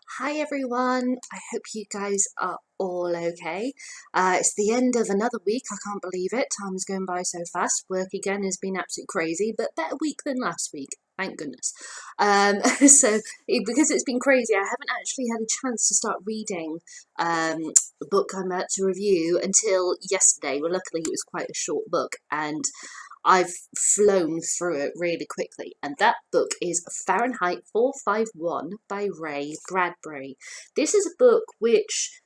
Hi everyone, I hope you guys are all okay. It's the end of another week, I can't believe it. Time is going by so fast. Work again has been absolutely crazy, but better week than last week, thank goodness. Because it's been crazy, I haven't actually had a chance to start reading the book I'm about to review until yesterday. Well, luckily it was quite a short book, and I've flown through it really quickly, and that book is Fahrenheit 451 by Ray Bradbury. This is a book which,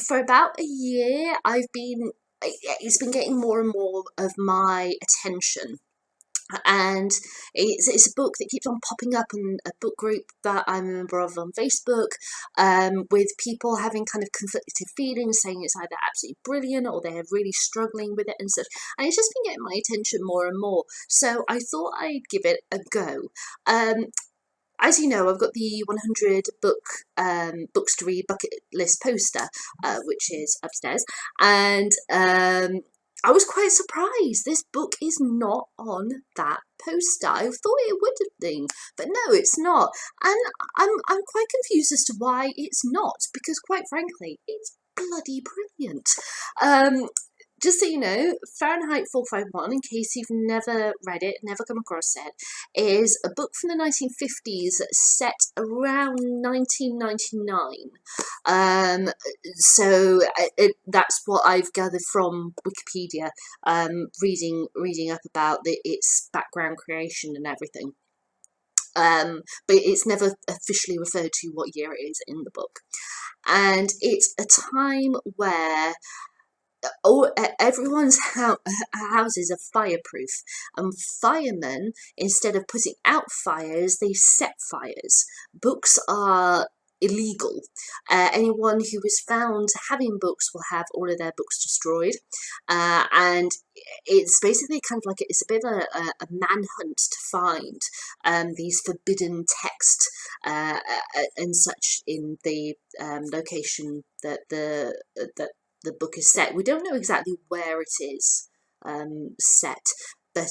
for about a year, it's been getting more and more of my attention, and it's a book that keeps on popping up in a book group that I'm a member of on Facebook, with people having kind of conflicted feelings, saying it's either absolutely brilliant or they're really struggling with it and such. And it's just been getting my attention more and more. So I thought I'd give it a go. As you know, I've got the 100 books to read bucket list poster, which is upstairs, and I was quite surprised. This book is not on that poster. I thought it would have been, but no, it's not, and I'm quite confused as to why it's not, because quite frankly, it's bloody brilliant. Um, just so you know, Fahrenheit 451, in case you've never read it, never come across it, is a book from the 1950s set around 1999. That's what I've gathered from Wikipedia, reading up about its background creation and everything. But it's never officially referred to what year it is in the book. And it's a time where everyone's houses are fireproof, and firemen, instead of putting out fires, they set fires. Books are illegal. Anyone who is found having books will have all of their books destroyed, and it's basically kind of like it's a bit of a manhunt to find these forbidden texts and such in the location that the book is set. We don't know exactly where it is set, but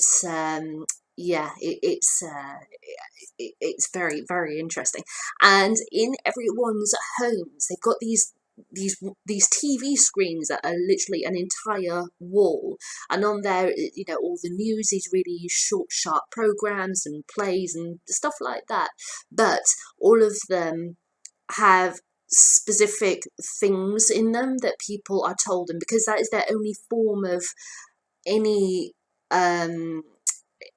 yeah, it's very, very interesting. And in everyone's homes, they've got these TV screens that are literally an entire wall, and on there, all the news, these really short, sharp programs and plays and stuff like that. But all of them have specific things in them that people are told, and because that is their only form of any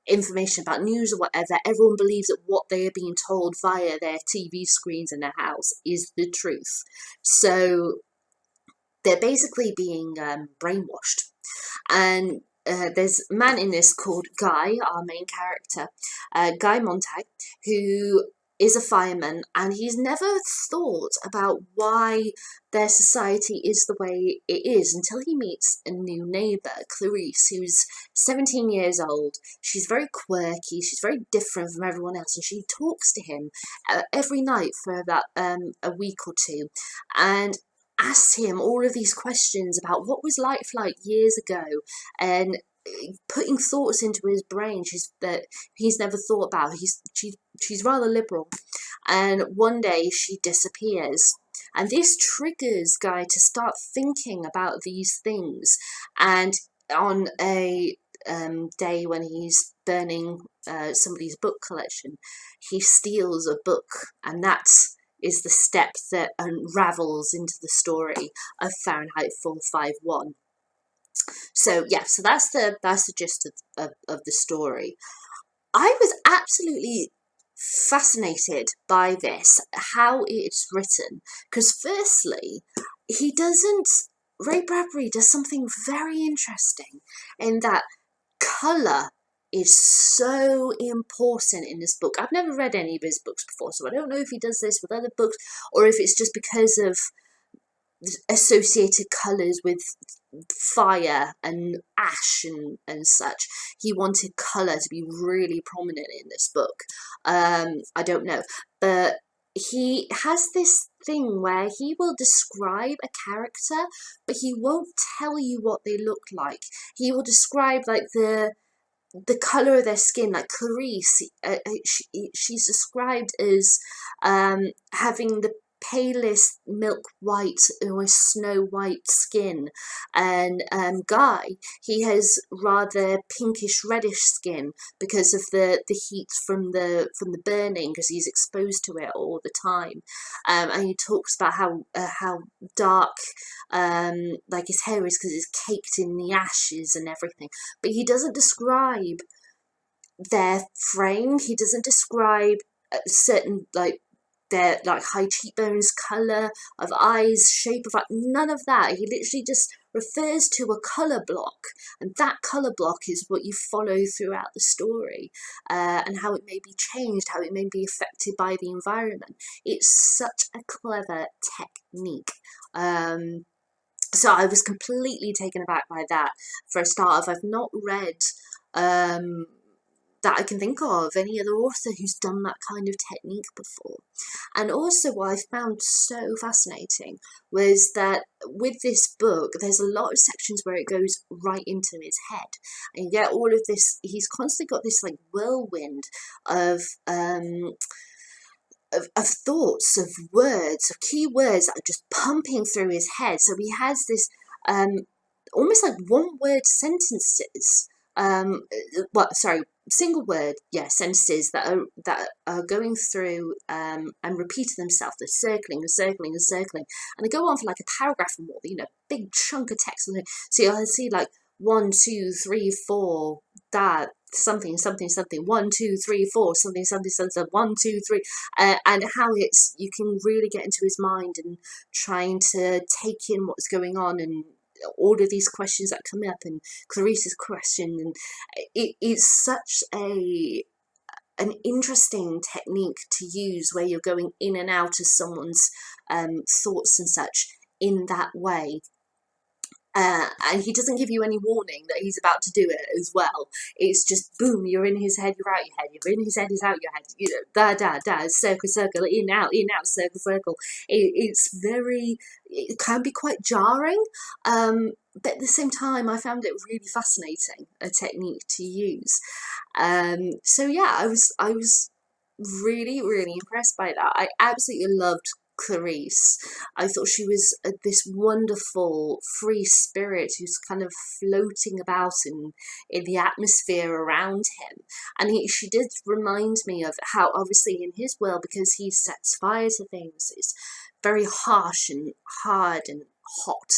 information about news or whatever, everyone believes that what they are being told via their TV screens in their house is the truth. So they're basically being brainwashed. And there's a man in this called Guy, our main character, Guy Montag, who is a fireman, and he's never thought about why their society is the way it is until he meets a new neighbour, Clarice, who's 17 years old. She's very quirky, she's very different from everyone else, and she talks to him every night for about a week or two, and asks him all of these questions about what was life like years ago, and putting thoughts into his brain that he's never thought about. She's rather liberal, and one day she disappears, and this triggers Guy to start thinking about these things. And on a day when he's burning somebody's book collection, he steals a book, and that is the step that unravels into the story of Fahrenheit 451. So yeah, so that's the gist of the story. I was absolutely fascinated by this, how it's written, because firstly, he doesn't Ray Bradbury does something very interesting in that colour is so important in this book. I've never read any of his books before, so I don't know if he does this with other books or if it's just because of associated colours with fire and ash and such. He wanted colour to be really prominent in this book. I don't know, but he has this thing where he will describe a character, but he won't tell you what they look like. He will describe like the color of their skin, like Clarice. She's described as having palest milk white, almost snow white skin, and Guy, he has rather pinkish reddish skin because of the heat from the burning, because he's exposed to it all the time. And he talks about how dark like his hair is because it's caked in the ashes and everything, but he doesn't describe their frame. He doesn't describe certain, like, their like high cheekbones, colour of eyes, shape of eye, none of that. He literally just refers to a colour block, and that colour block is what you follow throughout the story, and how it may be changed, how it may be affected by the environment. It's such a clever technique. So I was completely taken aback by that. For a start of, I've not read that I can think of any other author who's done that kind of technique before. And also what I found so fascinating was that with this book, there's a lot of sections where it goes right into his head. And you get all of this, he's constantly got this like whirlwind of thoughts, of words, of key words that are just pumping through his head. So he has this almost like one word sentences, single word, sentences that are going through and repeating themselves. They're circling and circling and circling, and they go on for like a paragraph or more. Big chunk of text. So you'll see like 1, 2, 3, 4, that something something something, 1, 2, 3, 4, something something something, 1, 2, 3, and how it's, you can really get into his mind and trying to take in what's going on, and all of these questions that come up, and Clarice's question, and it's such an interesting technique to use, where you're going in and out of someone's thoughts and such in that way. And he doesn't give you any warning that he's about to do it as well. It's just boom, you're in his head, you're out your head, you're in his head, he's out your head, circle, circle, in, out, circle, circle. It can be quite jarring, but at the same time, I found it really fascinating, a technique to use. So yeah, I was really, really impressed by that. I absolutely loved Clarice. I thought she was this wonderful free spirit who's kind of floating about in the atmosphere around him. And she did remind me of how, obviously, in his world, because he sets fire to things, it's very harsh and hard and hot,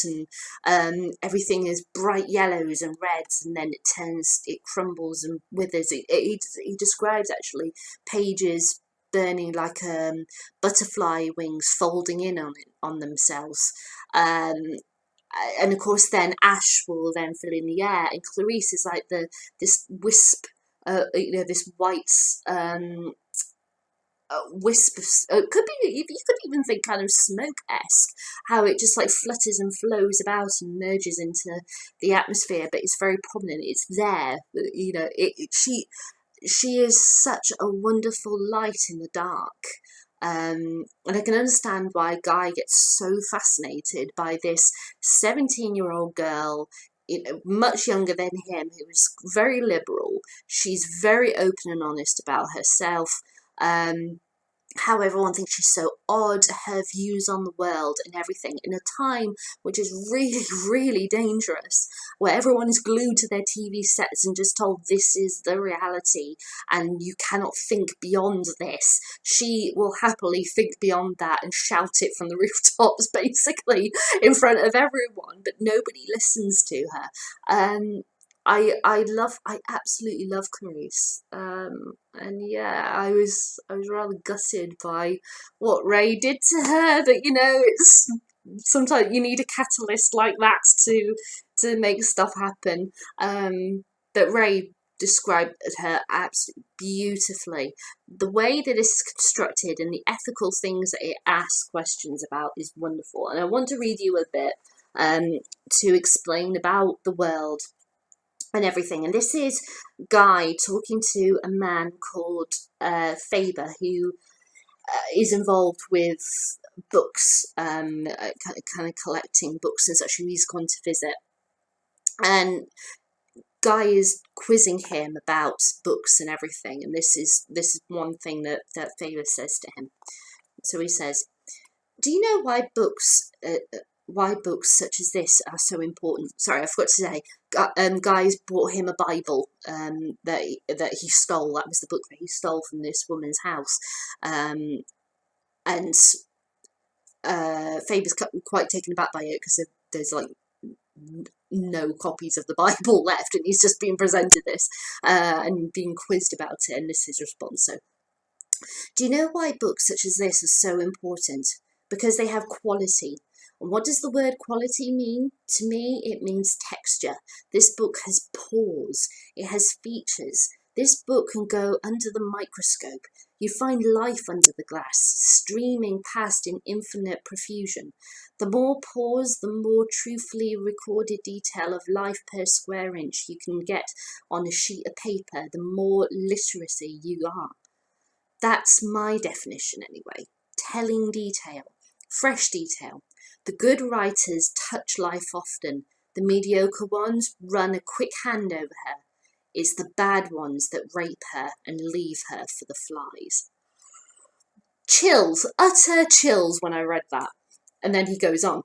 and everything is bright yellows and reds, and then it crumbles and withers. He describes actually pages burning like butterfly wings folding in on themselves, and of course then ash will then fill in the air, and Clarice is like this wisp, this white wisp of, could be, you could even think kind of smoke-esque, how it just like flutters and flows about and merges into the atmosphere, but it's very prominent, it's there, she is such a wonderful light in the dark. And I can understand why Guy gets so fascinated by this 17-year-old girl, much younger than him, who is very liberal. She's very open and honest about herself. How everyone thinks she's so odd, her views on the world and everything, in a time which is really, really dangerous, where everyone is glued to their TV sets and just told this is the reality and you cannot think beyond this. She will happily think beyond that and shout it from the rooftops, basically, in front of everyone, but nobody listens to her. I absolutely love Clarice, and yeah, I was rather gutted by what Ray did to her. That it's sometimes you need a catalyst like that to make stuff happen. But Ray described her absolutely beautifully. The way that it's constructed and the ethical things that it asks questions about is wonderful. And I want to read you a bit to explain about the world and everything. And this is Guy talking to a man called Faber, who is involved with books, kind of collecting books and such, who he's gone to visit. And Guy is quizzing him about books and everything, and this is one thing that Faber says to him. So he says, Do you know why books such as this are so important? Sorry, I forgot to say. Guys brought him a Bible that he stole. That was the book that he stole from this woman's house, and Faber's quite taken aback by it because there's like no copies of the Bible left, and he's just being presented this and being quizzed about it, and this is his response. So, do you know why books such as this are so important? Because they have quality. And what does the word quality mean? To me, it means texture. This book has pores. It has features. This book can go under the microscope. You find life under the glass, streaming past in infinite profusion. The more pores, the more truthfully recorded detail of life per square inch you can get on a sheet of paper, the more literacy you are. That's my definition anyway. Telling detail, fresh detail. The good writers touch life often. The mediocre ones run a quick hand over her. It's the bad ones that rape her and leave her for the flies. Chills, utter chills when I read that. And then he goes on.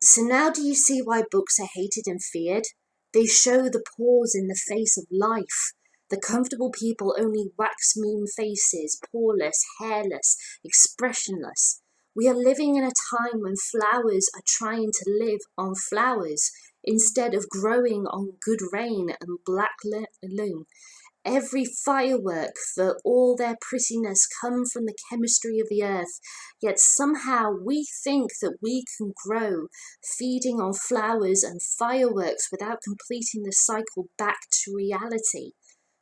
So now do you see why books are hated and feared? They show the pores in the face of life. The comfortable people only wax moon faces, poreless, hairless, expressionless. We are living in a time when flowers are trying to live on flowers instead of growing on good rain and black loam. Every firework, for all their prettiness, come from the chemistry of the earth, yet somehow we think that we can grow, feeding on flowers and fireworks without completing the cycle back to reality.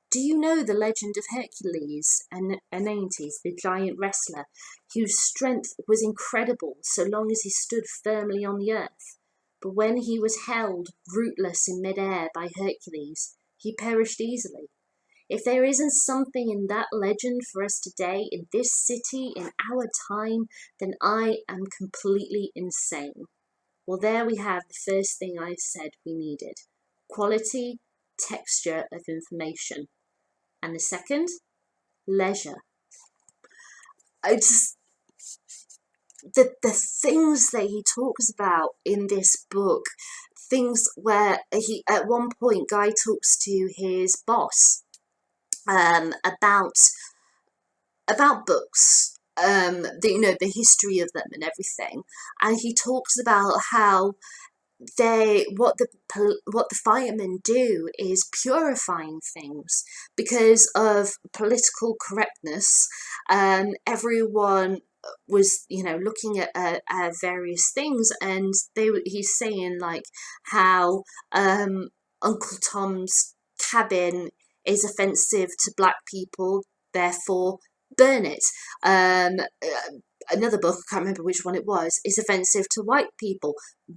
Do you know the legend of Hercules and Aeneas, the giant wrestler, whose strength was incredible so long as he stood firmly on the earth? But when he was held rootless in mid-air by Hercules, he perished easily. If there isn't something in that legend for us today, in this city, in our time, then I am completely insane. Well, there we have the first thing I said we needed. Quality, texture of information. And the second, leisure. The things that he talks about in this book, things where he, at one point, Guy talks to his boss about books, the history of them and everything, and he talks about how what the firemen do is purifying things because of political correctness. Everyone was looking at various things, and he's saying like how Uncle Tom's Cabin is offensive to black people, therefore burn it. Another book, I can't remember which one it was, is offensive to white people,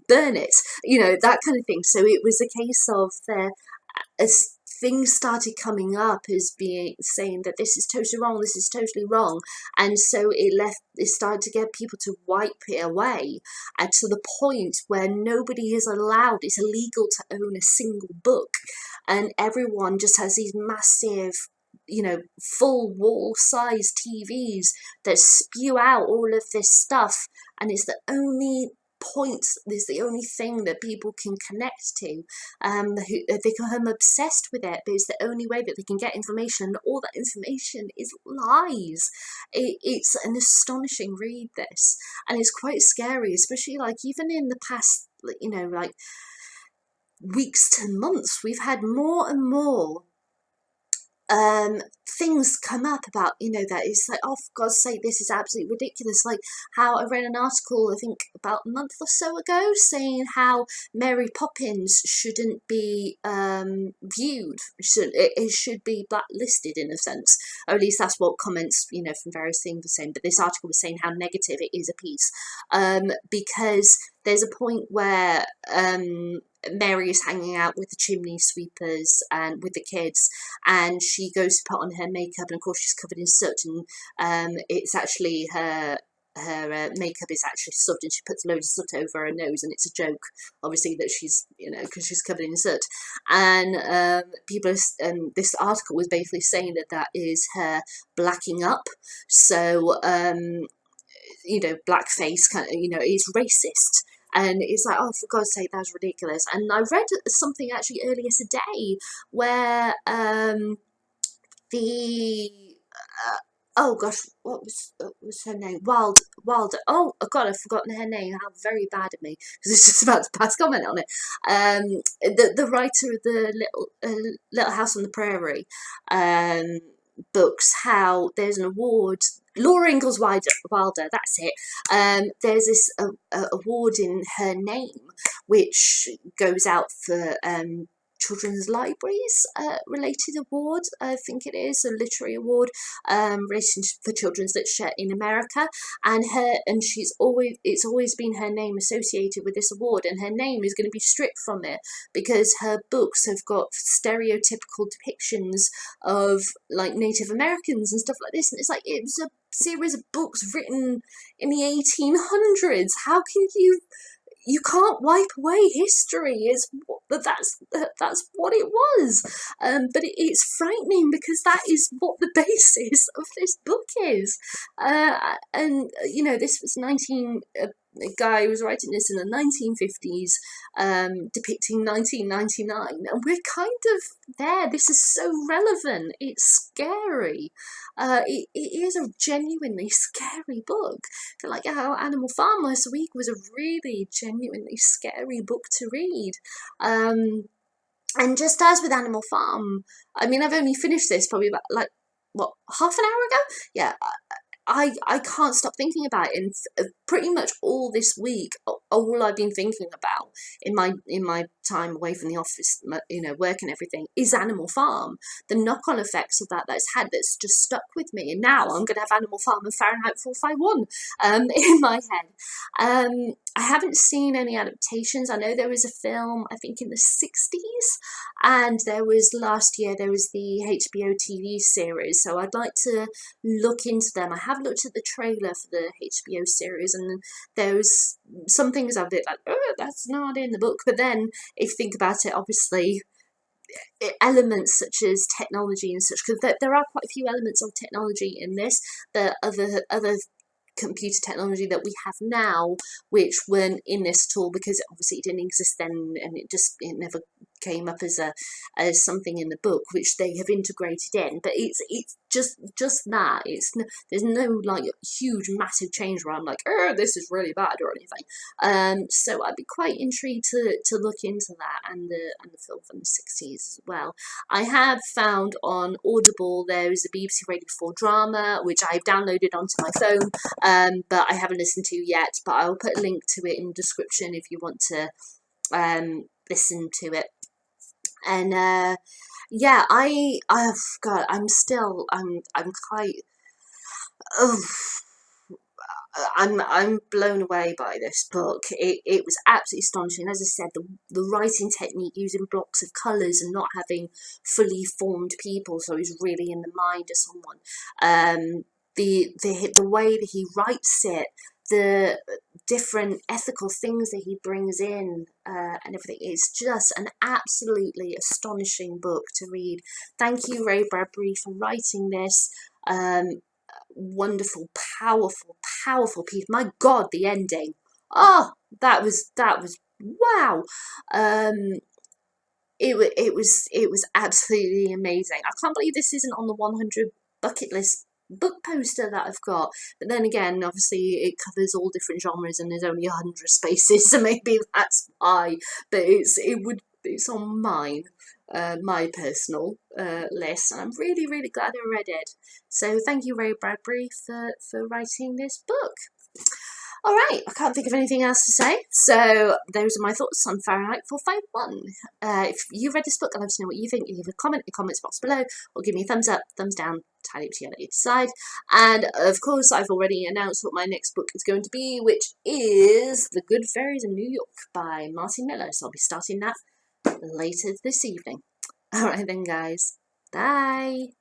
burn it, that kind of thing. So it was a case of as things started coming up as being saying that this is totally wrong, this is totally wrong, and so it started to get people to wipe it away, and to the point where nobody is allowed, it's illegal to own a single book, and everyone just has these massive full wall size TVs that spew out all of this stuff, and it's the only thing that people can connect to. They become obsessed with it, but it's the only way that they can get information, and all that information is lies. It's an astonishing read, this, and it's quite scary, especially even in the past weeks to months, we've had more and more things come up about that it's like, oh, for God's sake, this is absolutely ridiculous. Like how I read an article, I think about a month or so ago, saying how Mary Poppins shouldn't be viewed, it should be blacklisted in a sense, or at least that's what comments from various things were saying. But this article was saying how negative it is a piece, because there's a point where Mary is hanging out with the chimney sweepers and with the kids, and she goes to put on her makeup, and of course she's covered in soot, and it's actually her makeup is actually soot, and she puts loads of soot over her nose, and it's a joke, obviously, that she's because she's covered in soot, and people this article was basically saying that is her blacking up. So blackface, kind of, is racist. And it's like, oh, for God's sake, that's ridiculous. And I read something actually earlier today where the oh gosh, what was her name? Wilder. Oh God, I've forgotten her name. How very bad of me, because it's just about to pass comment on it. The writer of the Little House on the Prairie books, how there's an award. Laura Ingalls Wilder, that's it. There's this award in her name, which goes out for children's libraries related award. I think it is a literary award related for children's literature in America, and it's always been her name associated with this award, and her name is going to be stripped from it because her books have got stereotypical depictions of like Native Americans and stuff like this, and it's like, it was a series of books written in the 1800s. How can you can't wipe away history. That's what it was. But it's frightening because that is what the basis of this book is. And this was a guy who was writing this in the 1950s, depicting 1999, and we're kind of there. This is so relevant. It's scary. It is a genuinely scary book. Like how Animal Farm last week was a really genuinely scary book to read. And just as with Animal Farm, I mean, I've only finished this probably about half an hour ago. Yeah. I can't stop thinking about it, and pretty much all this week, all I've been thinking about in my time away from the office, work and everything, is Animal Farm. The knock-on effects of that's just stuck with me, and now I'm going to have Animal Farm and Fahrenheit 451 in my head. I haven't seen any adaptations. I know there was a film, I think in the 60s, and last year there was the HBO TV series, so I'd like to look into them. I have looked at the trailer for the HBO series, and there's some things of it like, oh, that's not in the book, but then if you think about it, obviously elements such as technology and such, because there are quite a few elements of technology in this, the other computer technology that we have now, which weren't in this at all, because obviously it didn't exist then, and it never came up as something in the book, which they have integrated in. But it's just that there's no like huge massive change where I'm like, oh, this is really bad or anything. So I'd be quite intrigued to look into that, and the film from the 60s as well. I have found on Audible there is a BBC Radio 4 drama which I've downloaded onto my phone, but I haven't listened to yet, but I'll put a link to it in the description if you want to listen to it. And yeah, I'm quite, I'm blown away by this book. It was absolutely astonishing. As I said, the writing technique, using blocks of colours and not having fully formed people, so he's really in the mind of someone. The way that he writes it, the different ethical things that he brings in, and everything. It's just an absolutely astonishing book to read. Thank you, Ray Bradbury, for writing this. Wonderful, powerful piece. My God, the ending. Oh, that was wow. It was absolutely amazing. I can't believe this isn't on the 100 bucket list book poster that I've got, but then again, obviously it covers all different genres and there's only 100 spaces, so maybe that's why. But it's on mine, my personal list, and I'm really glad I read it. So thank you, Ray Bradbury, for writing this book. Alright, I can't think of anything else to say, so those are my thoughts on Fahrenheit 451. If you read this book, I'd love to know what you think. Leave a comment in the comments box below, or give me a thumbs up, thumbs down, entirely up to you, let you decide. And of course, I've already announced what my next book is going to be, which is The Good Fairies in New York by Martin Miller, so I'll be starting that later this evening. Alright then, guys. Bye!